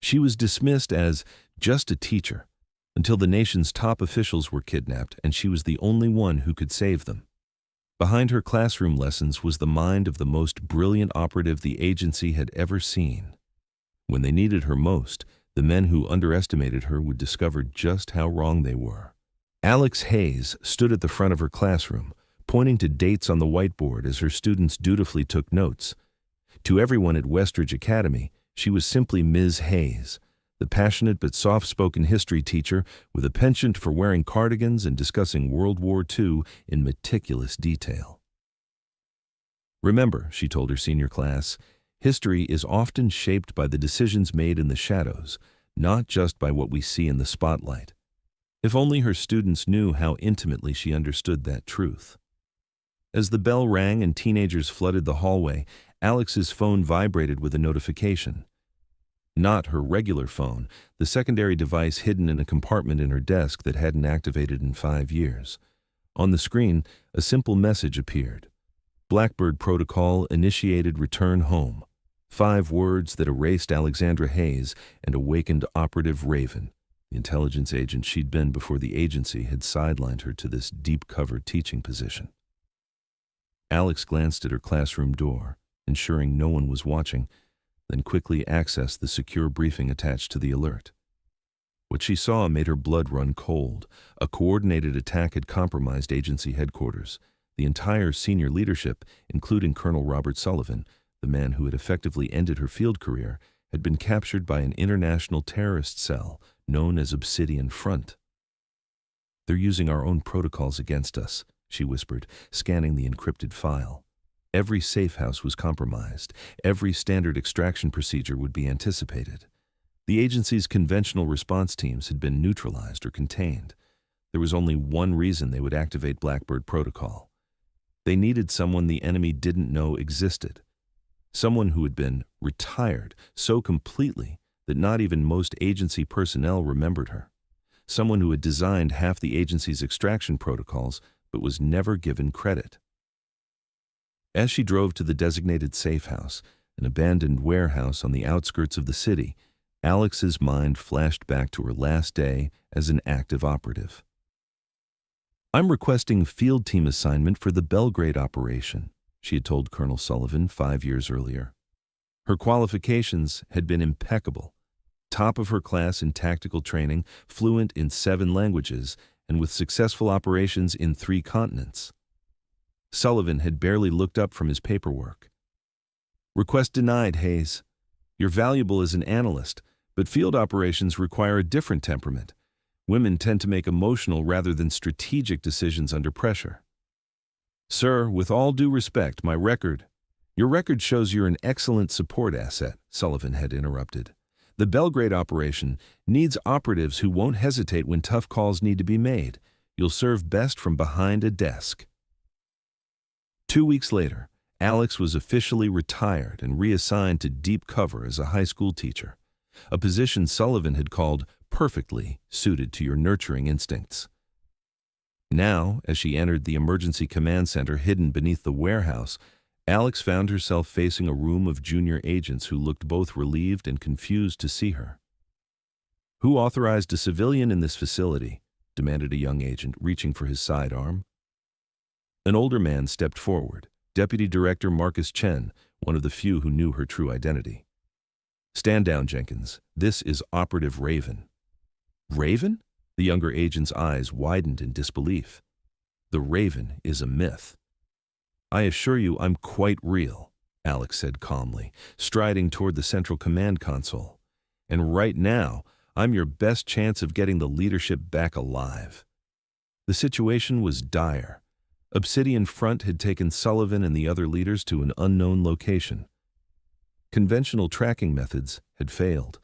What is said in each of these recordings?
She was dismissed as just a teacher until the nation's top officials were kidnapped and she was the only one who could save them. Behind her classroom lessons was the mind of the most brilliant operative the agency had ever seen. When they needed her most, the men who underestimated her would discover just how wrong they were. Alex Hayes stood at the front of her classroom, pointing to dates on the whiteboard as her students dutifully took notes. To everyone at Westridge Academy, she was simply Ms. Hayes, the passionate but soft-spoken history teacher with a penchant for wearing cardigans and discussing World War II in meticulous detail. "Remember," she told her senior class, "history is often shaped by the decisions made in the shadows, not just by what we see in the spotlight." If only her students knew how intimately she understood that truth. As the bell rang and teenagers flooded the hallway, Alex's phone vibrated with a notification. Not her regular phone, the secondary device hidden in a compartment in her desk that hadn't activated in 5 years. On the screen, a simple message appeared. "Blackbird Protocol initiated return home." 5 words that erased Alexandra Hayes and awakened operative Raven, the intelligence agent she'd been before the agency had sidelined her to this deep-cover teaching position. Alex glanced at her classroom door, ensuring no one was watching, then quickly accessed the secure briefing attached to the alert. What she saw made her blood run cold. A coordinated attack had compromised agency headquarters. The entire senior leadership, including Colonel Robert Sullivan, the man who had effectively ended her field career, had been captured by an international terrorist cell known as Obsidian Front. "They're using our own protocols against us," she whispered, scanning the encrypted file. Every safe house was compromised. Every standard extraction procedure would be anticipated. The agency's conventional response teams had been neutralized or contained. There was only one reason they would activate Blackbird Protocol. They needed someone the enemy didn't know existed. Someone who had been retired so completely that not even most agency personnel remembered her. Someone who had designed half the agency's extraction protocols but was never given credit. As she drove to the designated safe house, an abandoned warehouse on the outskirts of the city, Alex's mind flashed back to her last day as an active operative. "I'm requesting field team assignment for the Belgrade operation," she had told Colonel Sullivan 5 years earlier. Her qualifications had been impeccable. Top of her class in tactical training, fluent in 7 languages, and with successful operations in 3 continents. Sullivan had barely looked up from his paperwork. "Request denied, Hayes. You're valuable as an analyst, but field operations require a different temperament. Women tend to make emotional rather than strategic decisions under pressure." "Sir, with all due respect, your record shows you're an excellent support asset," Sullivan had interrupted. "The Belgrade operation needs operatives who won't hesitate when tough calls need to be made. You'll serve best from behind a desk." 2 weeks later, Alex was officially retired and reassigned to deep cover as a high school teacher, a position Sullivan had called perfectly suited to your nurturing instincts. Now, as she entered the emergency command center hidden beneath the warehouse, Alex found herself facing a room of junior agents who looked both relieved and confused to see her. "Who authorized a civilian in this facility?" demanded a young agent, reaching for his sidearm. An older man stepped forward, Deputy Director Marcus Chen, one of the few who knew her true identity. "Stand down, Jenkins. This is Operative Raven." "Raven?" The younger agent's eyes widened in disbelief. "The Raven is a myth." "I assure you I'm quite real," Alex said calmly, striding toward the central command console. "And right now, I'm your best chance of getting the leadership back alive." The situation was dire. Obsidian Front had taken Sullivan and the other leaders to an unknown location. Conventional tracking methods had failed.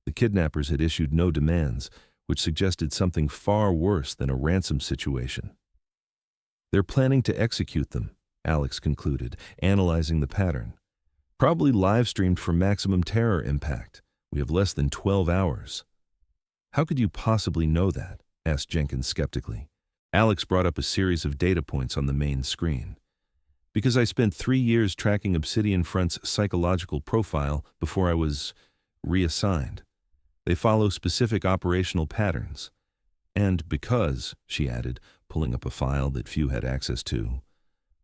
The kidnappers had issued no demands, which suggested something far worse than a ransom situation. "They're planning to execute them," Alex concluded, analyzing the pattern. "Probably live-streamed for maximum terror impact. We have less than 12 hours. "How could you possibly know that?" asked Jenkins skeptically. Alex brought up a series of data points on the main screen. "Because I spent 3 years tracking Obsidian Front's psychological profile before I was reassigned. They follow specific operational patterns. And because, she added, pulling up a file that few had access to,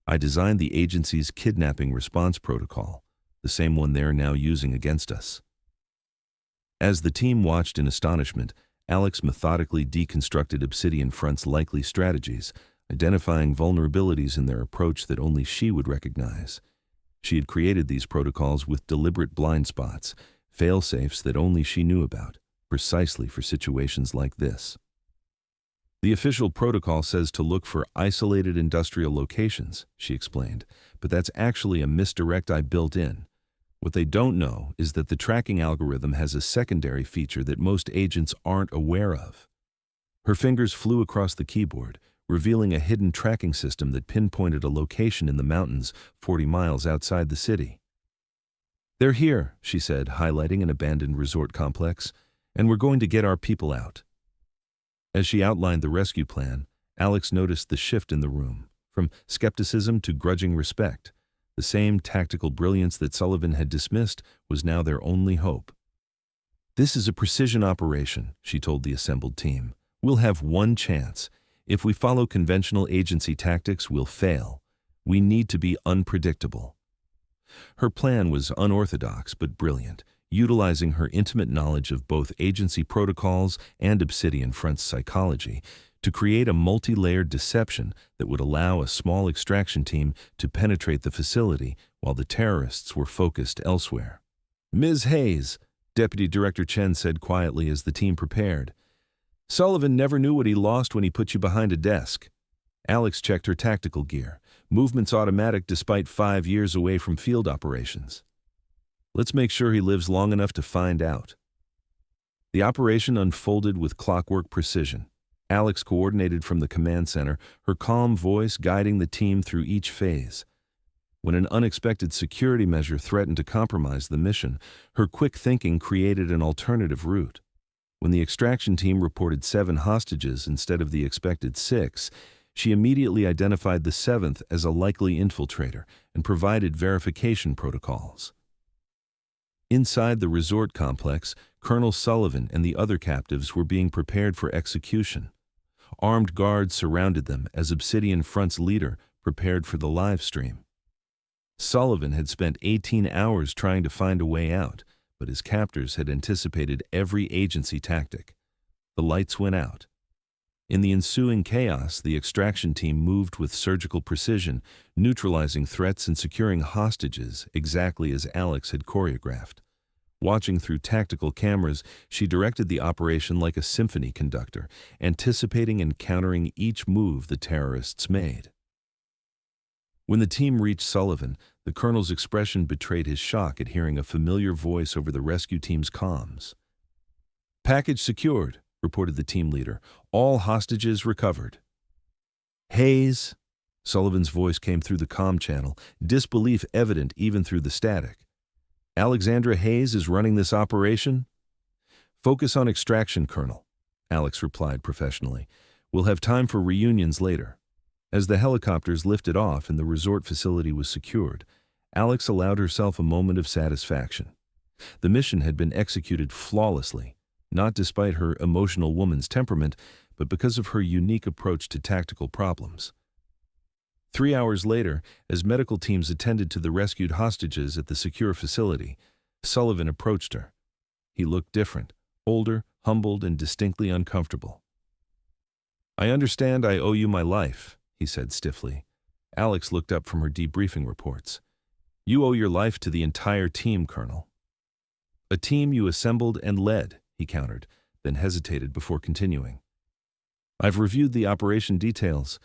I designed the agency's kidnapping response protocol, the same one they're now using against us. As the team watched in astonishment, Alex methodically deconstructed Obsidian Front's likely strategies, identifying vulnerabilities in their approach that only she would recognize. She had created these protocols with deliberate blind spots, fail-safes that only she knew about, precisely for situations like this. The official protocol says to look for isolated industrial locations, she explained, but that's actually a misdirect I built in. What they don't know is that the tracking algorithm has a secondary feature that most agents aren't aware of. Her fingers flew across the keyboard, revealing a hidden tracking system that pinpointed a location in the mountains 40 miles outside the city. They're here, she said, highlighting an abandoned resort complex, and we're going to get our people out. As she outlined the rescue plan, Alex noticed the shift in the room, from skepticism to grudging respect. The same tactical brilliance that Sullivan had dismissed was now their only hope. This is a precision operation, she told the assembled team. We'll have one chance. If we follow conventional agency tactics, we'll fail. We need to be unpredictable. Her plan was unorthodox but brilliant, utilizing her intimate knowledge of both agency protocols and Obsidian Front's psychology to create a multi-layered deception that would allow a small extraction team to penetrate the facility while the terrorists were focused elsewhere. Ms. Hayes, Deputy Director Chen said quietly as the team prepared. Sullivan never knew what he lost when he put you behind a desk. Alex checked her tactical gear. Movements automatic despite 5 years away from field operations. Let's make sure he lives long enough to find out. The operation unfolded with clockwork precision. Alex coordinated from the command center, her calm voice guiding the team through each phase. When an unexpected security measure threatened to compromise the mission, her quick thinking created an alternative route. When the extraction team reported 7 hostages instead of the expected 6, she immediately identified the 7th as a likely infiltrator and provided verification protocols. Inside the resort complex, Colonel Sullivan and the other captives were being prepared for execution. Armed guards surrounded them as Obsidian Front's leader prepared for the live stream. Sullivan had spent 18 hours trying to find a way out, but his captors had anticipated every agency tactic. The lights went out. In the ensuing chaos, the extraction team moved with surgical precision, neutralizing threats and securing hostages exactly as Alex had choreographed. Watching through tactical cameras, she directed the operation like a symphony conductor, anticipating and countering each move the terrorists made. When the team reached Sullivan, the colonel's expression betrayed his shock at hearing a familiar voice over the rescue team's comms. "Package secured," reported the team leader. "All hostages recovered." "Hayes," Sullivan's voice came through the comm channel, disbelief evident even through the static. "Alexandra Hayes is running this operation?" "Focus on extraction, Colonel," Alex replied professionally. "We'll have time for reunions later." As the helicopters lifted off and the resort facility was secured, Alex allowed herself a moment of satisfaction. The mission had been executed flawlessly, not despite her emotional woman's temperament, but because of her unique approach to tactical problems. 3 hours later, as medical teams attended to the rescued hostages at the secure facility, Sullivan approached her. He looked different, older, humbled, and distinctly uncomfortable. "I understand I owe you my life," he said stiffly. Alex looked up from her debriefing reports. "You owe your life to the entire team, Colonel." "A team you assembled and led," he countered, then hesitated before continuing. "I've reviewed the operation details.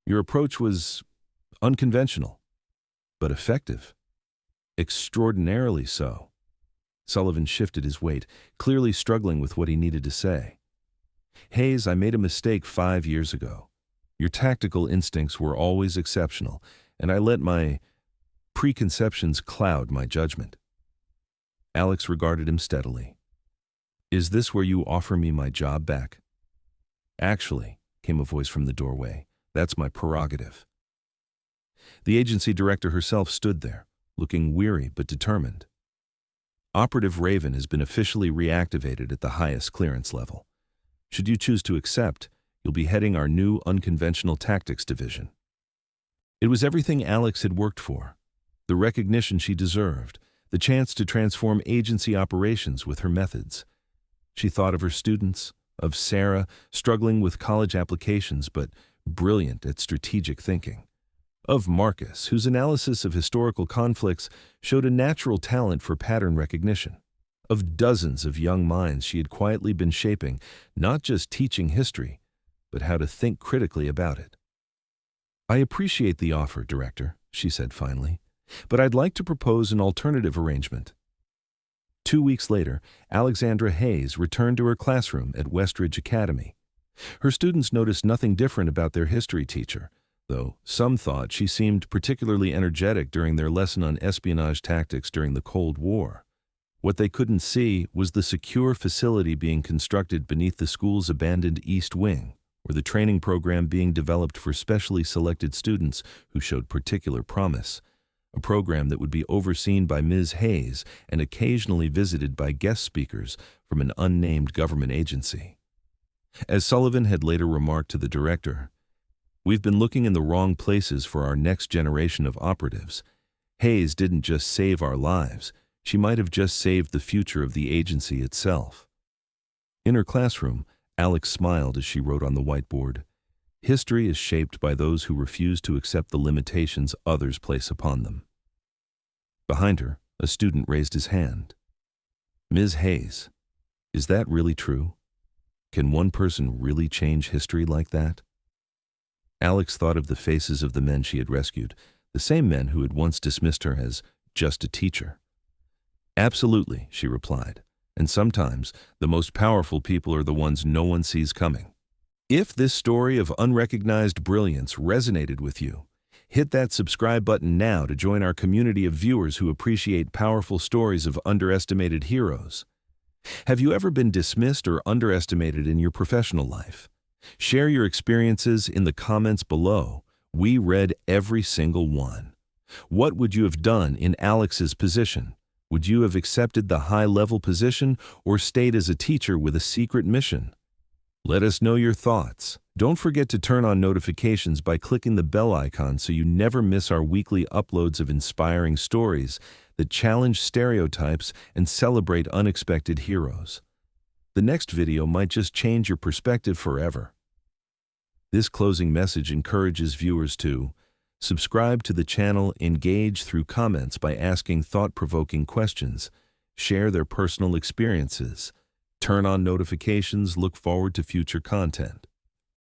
Your approach was unconventional, but effective. Extraordinarily so." Sullivan shifted his weight, clearly struggling with what he needed to say. "Hayes, I made a mistake 5 years ago. Your tactical instincts were always exceptional, and I let my preconceptions cloud my judgment." Alex regarded him steadily. "Is this where you offer me my job back?" "Actually," came a voice from the doorway, "that's my prerogative." The agency director herself stood there, looking weary but determined. Operative Raven has been officially reactivated at the highest clearance level. Should you choose to accept, you'll be heading our new Unconventional Tactics Division. It was everything Alex had worked for. The recognition she deserved, the chance to transform agency operations with her methods. She thought of her students, of Sarah, struggling with college applications but brilliant at strategic thinking. Of Marcus, whose analysis of historical conflicts showed a natural talent for pattern recognition. Of dozens of young minds she had quietly been shaping, not just teaching history, but how to think critically about it. "I appreciate the offer, Director," she said finally, "but I'd like to propose an alternative arrangement." 2 weeks later, Alexandra Hayes returned to her classroom at Westridge Academy. Her students noticed nothing different about their history teacher, though some thought she seemed particularly energetic during their lesson on espionage tactics during the Cold War. What they couldn't see was the secure facility being constructed beneath the school's abandoned East Wing, or the training program being developed for specially selected students who showed particular promise, a program that would be overseen by Ms. Hayes and occasionally visited by guest speakers from an unnamed government agency. As Sullivan had later remarked to the director, "We've been looking in the wrong places for our next generation of operatives. Hayes didn't just save our lives, she might have just saved the future of the agency itself." In her classroom, Alex smiled as she wrote on the whiteboard, "History is shaped by those who refuse to accept the limitations others place upon them." Behind her, a student raised his hand. "Ms. Hayes, is that really true? Can one person really change history like that?" Alex thought of the faces of the men she had rescued, the same men who had once dismissed her as just a teacher. "Absolutely," she replied, "and sometimes the most powerful people are the ones no one sees coming." If this story of unrecognized brilliance resonated with you, hit that subscribe button now to join our community of viewers who appreciate powerful stories of underestimated heroes. Have you ever been dismissed or underestimated in your professional life? Share your experiences in the comments below. We read every single one. What would you have done in Alex's position? Would you have accepted the high-level position or stayed as a teacher with a secret mission? Let us know your thoughts. Don't forget to turn on notifications by clicking the bell icon so you never miss our weekly uploads of inspiring stories that challenge stereotypes and celebrate unexpected heroes. The next video might just change your perspective forever. This closing message encourages viewers to subscribe to the channel, engage through comments by asking thought-provoking questions, share their personal experiences, turn on notifications, look forward to future content.